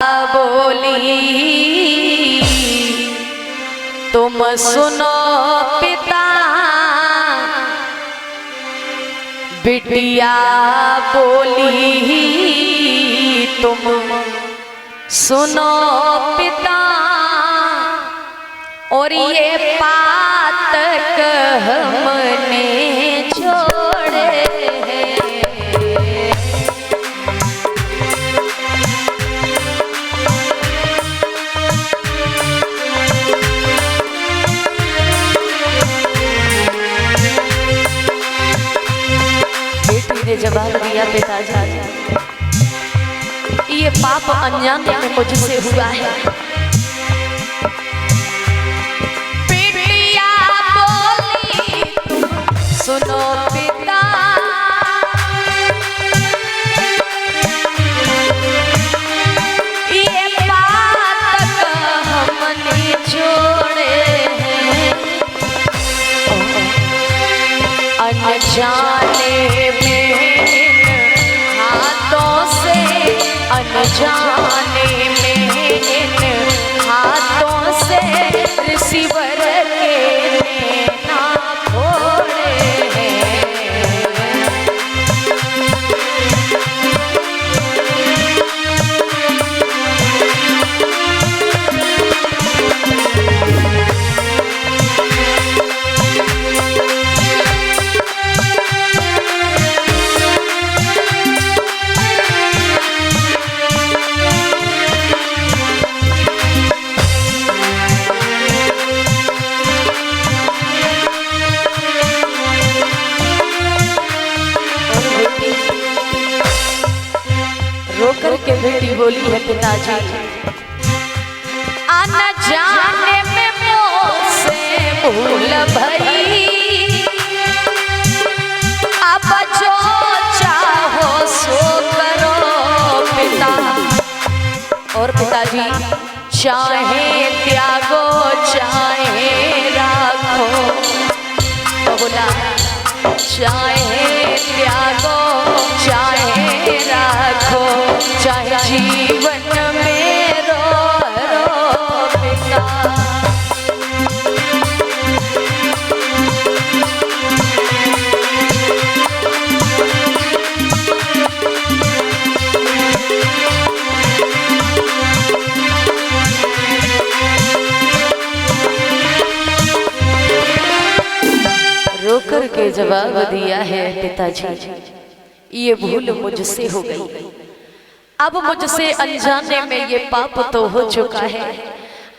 बोली तुम सुनो पिता, बिटिया बोली तुम सुनो पिता। और ये पातक हमने छोड़े हैं, बेटी ने जवाब दिया पिताजी ये पाप अनजाने में मुझसे हुआ है। बिटिया बोली सुनो पिता, ये पातक हमने छोड़े हैं, अनजाने अनजाने में इन हाथों से रिसीवर के नैना फोड़े हैं। रोकर के बेटी बोली है पिताजी अनजाने में मुझसे भूल भई, अब जो चाहो सो करो पिता। और पिताजी चाहे त्यागो चाहे राखो, तो बोला चाहे त्यागो चाहे राखो, चाहे जीवन में रो रो पिता। रोकर के जवाब दिया है पिताजी ये भूल मुझसे हो गई, अब मुझसे अनजाने में ये पाप तो हो चुका है।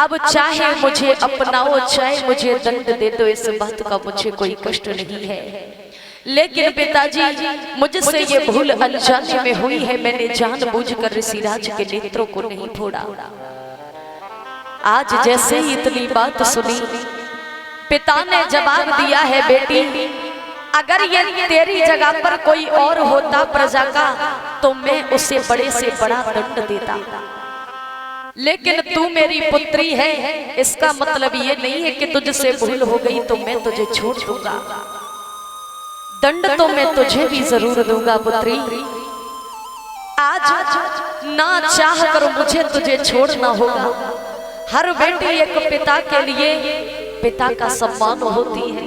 अब चाहे मुझे अपनाओ चाहे मुझे दंड दे दो, इस बात का मुझे कोई कष्ट नहीं है। लेकिन पिताजी मुझसे ये भूल अनजाने में हुई है, मैंने जानबूझकर ऋषिराज के नेत्रों को नहीं फोड़ा। आज जैसे ही इतनी बात सुनी पिता ने जवाब दिया है बेटी अगर ये तेरी जगह पर कोई और होता प्रजा का तो मैं उसे बड़े से बड़ा दंड देता, लेकिन तू मेरी पुत्री है इसका मतलब ये नहीं है कि तुझसे भूल हो गई तो मैं तुझे छोड़ दूंगा। दंड तो मैं तुझे भी जरूर दूंगा पुत्री। आज ना चाह कर मुझे तुझे छोड़ना होगा। हर बेटी एक पिता के लिए पिता का सम्मान होती है।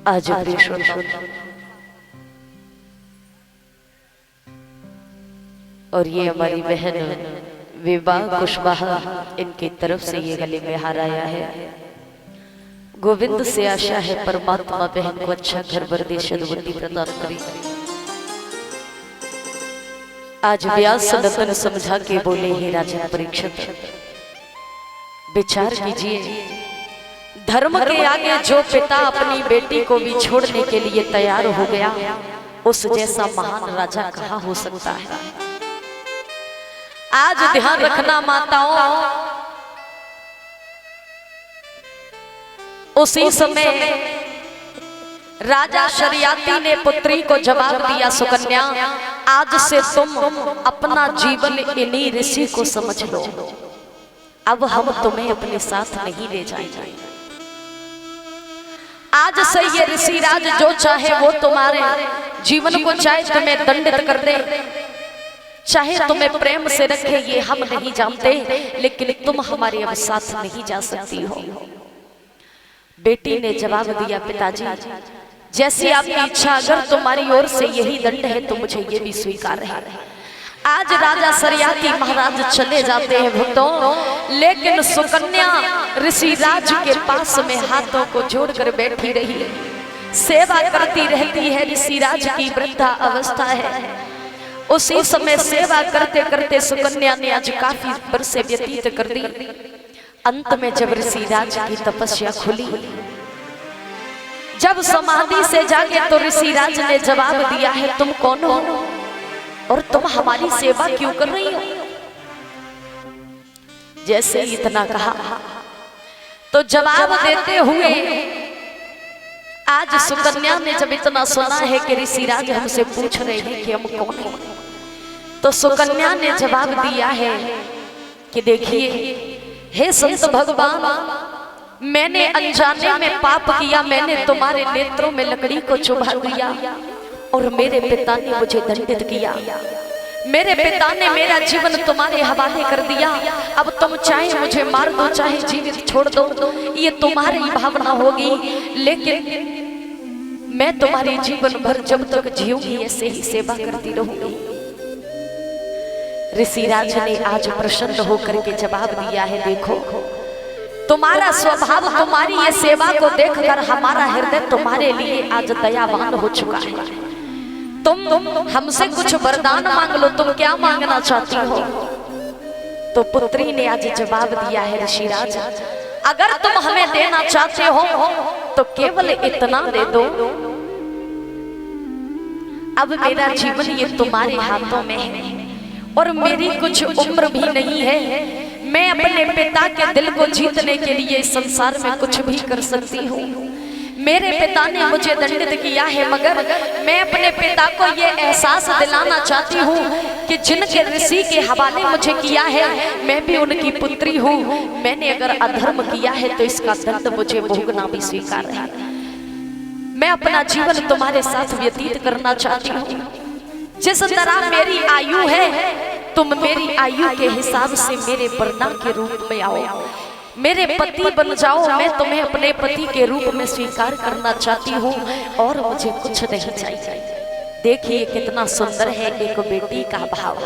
आज और ये हमारी बहन विवाह कुशवाहा इनकी तरफ से ये गले में हार आया है। गोविंद से आशा है परमात्मा बहन को अच्छा घर बर दे, सद्बुद्धि प्रदान करे। आज व्यास नंदन समझा के बोले हे राजा परीक्षित विचार कीजिए, धर्म के आगे जो पिता अपनी बेटी को भी छोड़ने के लिए तैयार हो गया उस जैसा महान राजा कहाँ हो सकता है। आज ध्यान रखना माताओं, उसी समय राजा शरियाती ने पुत्री को जवाब दिया, सुकन्या आज से तुम अपना जीवन इन्हीं ऋषि को समझ लो, अब हम तुम्हें अपने साथ नहीं ले जाएंगे। आज से ये ऋषिराज जो चाहे वो तुम्हारे जीवन को चाहे तुम्हें दंडित कर दे, चाहे तुम्हें प्रेम से रखे, ये हम नहीं जानते, लेकिन तुम हमारे अब साथ नहीं जा सकती हो। बेटी ने जवाब दिया, पिताजी जैसी आपकी इच्छा, अगर तुम्हारी ओर से यही दंड है तो मुझे ये भी स्वीकार है। आज राजा शरियाती महाराज चले जाते हैं भक्तों, लेकिन सुकन्या ऋषिराज के पास में हाथों को जोड़कर बैठी रही, सेवा करती रहती है। ऋषिराज की वृद्धा अवस्था है। उसी समय सेवा करते करते सुकन्या ने आज काफी बरसें व्यतीत कर दी। अंत में जब ऋषिराज की तपस्या खुली, जब समाधि से जागे, तो ऋषिराज ने जवाब दिया है, तुम कौन हो और तुम हमारी सेवा क्यों कर रही हो? जैसे इतना कहा तो जवाब देते हुए आज सुकन्या ने जब इतना सुना है कि ऋषिराज हमसे पूछ रहे हैं कि हम कौन हैं, तो सुकन्या ने जवाब दिया है कि देखिए हे संत भगवान, मैंने अनजाने में पाप किया, मैंने तुम्हारे नेत्रों में लकड़ी को चुभा दिया और मेरे पिता ने मुझे दंडित किया। मेरे पिता ने मेरा जीवन तुम्हारे हवाले कर दिया। अब तुम चाहे मुझे मार दो, चाहे जीवित छोड़ दो, ये तुम्हारी भावना होगी, लेकिन मैं तुम्हारे जीवन भर जब तक जीऊंगी ऐसे ही सेवा करती रहूंगी। ऋषिराज ने आज प्रसन्न होकर के जवाब दिया है, देखो तुम्हारा स्वभाव, तुम्हारी ये सेवा को देखकर हमारा हृदय तुम्हारे लिए आज दयावान हो चुका है। तुम हमसे कुछ वरदान मांग लो, तुम क्या मांगना चाहती हो? तो पुत्री ने आज जवाब दिया है, ऋषिराज अगर तुम हमें देना चाहते हो तो केवल इतना दे दो, अब मेरा जीवन ये तुम्हारे हाथों में है और मेरी कुछ उम्र भी नहीं है। मैं अपने पिता के दिल को जीतने के लिए इस संसार में कुछ भी कर सकती हूँ। मेरे पिता ने मुझे दंडित किया है, मगर मैं अपने पिता को ये एहसास दिलाना चाहती हूँ कि जिनके ऋषि के हवाले मुझे किया है, मैं भी उनकी पुत्री हूँ। मैंने अगर अधर्म किया है तो इसका दंड मुझे भोगना भी स्वीकार है। मैं अपना जीवन तुम्हारे साथ व्यतीत करना चाहती हूँ। जिस तरह मेरी आयु है, तुम मेरी आयु के हिसाब से मेरे वरना के रूप में आओ, मेरे पति बन जाओ। मैं तुम्हें अपने पति के रूप में स्वीकार करना चाहती हूँ और मुझे कुछ नहीं चाहिए। देखिए कितना सुंदर है एक बेटी का भाव।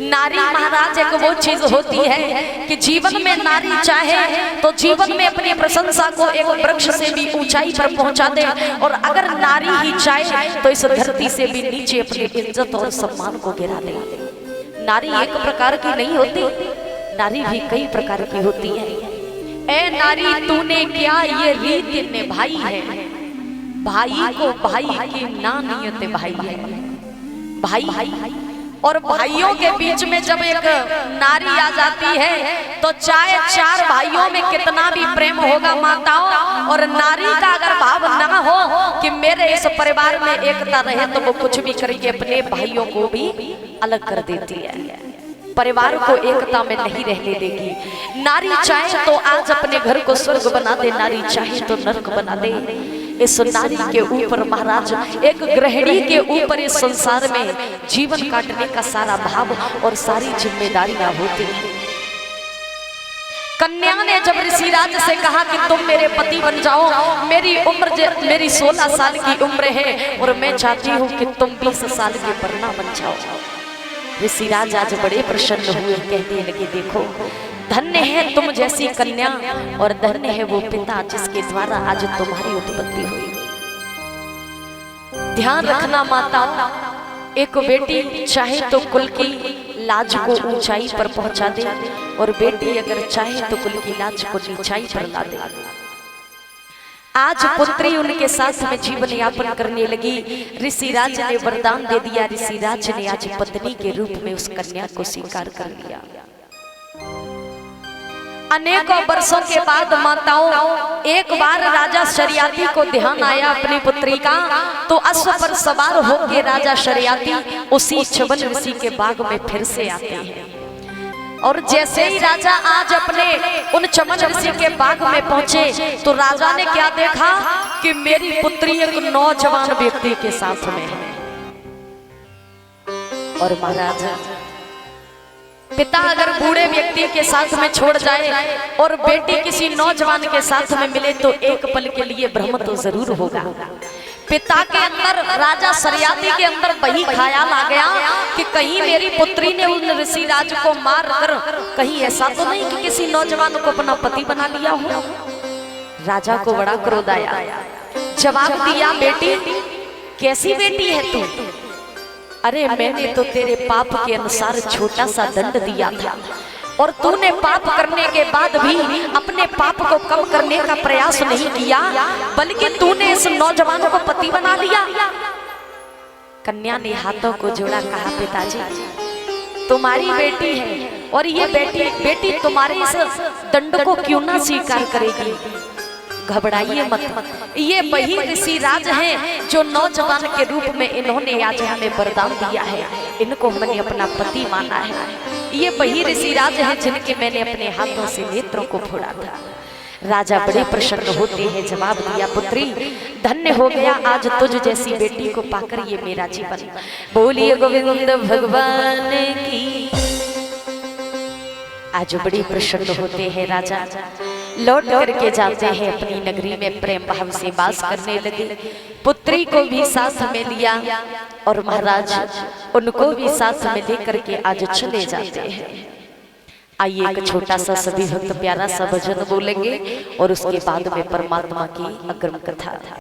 नारी महाराज एक वो चीज होती है कि जीवन में नारी चाहे तो जीवन में अपनी प्रशंसा को एक वृक्ष से भी ऊंचाई पर पहुंचा दे, और अगर नारी ही चाहे तो इस धरती से भी नीचे अपनी इज्जत और सम्मान को गिरा दे। नारी एक प्रकार की नहीं होती, नारी भी कई प्रकार की होती है। ए नारी तूने क्या ये रीत निभाई है, भाई को भाई की ना नियत भाई है। भाई और भाइयों के बीच में जब एक नारी आ जाती है तो चाहे चार भाइयों में कितना भी प्रेम होगा माताओं, और नारी का अगर भाव ना हो कि मेरे इस परिवार में एकता रहे, तो वो कुछ भी करके अपने भाइयों को भी अलग कर देती है, परिवार को एकता में नहीं रहने देगी। नारी चाहे तो आज अपने घर को स्वर्ग बना दे, नारी चाहे तो नरक बना दे। इस नारी के ऊपर महाराज, एक गृहिणी के ऊपर इस संसार में जीवन काटने का सारा भाव और सारी जिम्मेदारियां होती हैं। कन्या ने जब ऋषिराज से कहा कि तुम मेरे पति बन जाओ, मेरी उम्र मेरी 16 साल की उम्र है और मैं चाहती हूँ कि तुम 20 साल के वरना बन जाओ। ऋषिराज आज बड़े प्रसन्न हुए, कहने लगे देखो धन्य है तुम जैसी कन्या और धन्य है वो पिता जिसके द्वारा आज तुम्हारी उत्पत्ति हुई। ध्यान रखना माताओं, एक बेटी चाहे तो कुल की लाज को ऊंचाई पर पहुंचा दे, और बेटी अगर चाहे तो कुल की लाज को नीचाई पर ला दे। आज पुत्री उनके साथ में जीवन यापन करने लगी। ऋषिराज ने वरदान दे दिया। ऋषिराज ने आज पत्नी के रूप में उस कन्या को स्वीकार कर लिया। अनेकों वर्षों के बाद माताओं, एक बार राजा शरियाती को ध्यान आया अपनी पुत्री का, तो अश्व पर सवार होकर राजा शरियाती उसी च्यवन ऋषि के बाग में फिर से आते हैं और जैसे ही राजा आज अपने उन चमन ऋषि के बाग में पहुंचे तो राजा ने क्या देखा कि मेरी पुत्री एक नौजवान व्यक्ति के साथ में है। और महाराज पिता अगर बूढ़े व्यक्ति के साथ में छोड़ जाए और बेटी किसी नौजवान के साथ में मिले तो एक पल के लिए भ्रम तो जरूर होगा। पिता के अंदर, राजा सरियाती के अंदर वही ख्याल आ गया कि कहीं मेरी पुत्री ने उन ऋषि राज को मार कर कहीं ऐसा तो नहीं कि किसी नौजवान को अपना पति बना लिया हो। राजा को बड़ा क्रोध आया, जवाब दिया, बेटी कैसी बेटी है तू? अरे मैंने तो तेरे पाप के अनुसार छोटा सा दंड दिया था और तूने पाप करने के बाद भी अपने पाप को कम करने का प्रयास नहीं किया, बल्कि तूने इस नौजवान को पति बना लिया। कन्या ने हाथों को जोड़ा, कहा पिताजी तुम्हारी बेटी है और ये बेटी तुम्हारे इस दंड को क्यों ना स्वीकार करेगी? घबराइए मत, ये वही ऋषि राज हैं जो नौजवान के रूप में इन्होंने आज हमें वरदान दिया है, इनको मैंने अपना पति माना है। ये वही ऋषि राज हैं जिनके मैंने अपने हाथों से नेत्रों को फोड़ा था। राजा बड़े प्रसन्न होते हैं, जवाब दिया, पुत्री धन्य हो गया आज तुझ जैसी बेटी को पाकर ये मेरा जीवन। बोलिए गोविंद भगवान की। आज बड़ी प्रसन्न होते हैं राजा, लौट करके जाते हैं अपनी नगरी में, प्रेम भाव से वास करने लगे। पुत्री को भी साथ में लिया और महाराज उनको भी साथ में लेकर के आज चले जाते हैं। आइए एक छोटा सा सभी भक्त प्यारा सा भजन बोलेंगे और उसके बाद में परमात्मा की अग्रम कथा।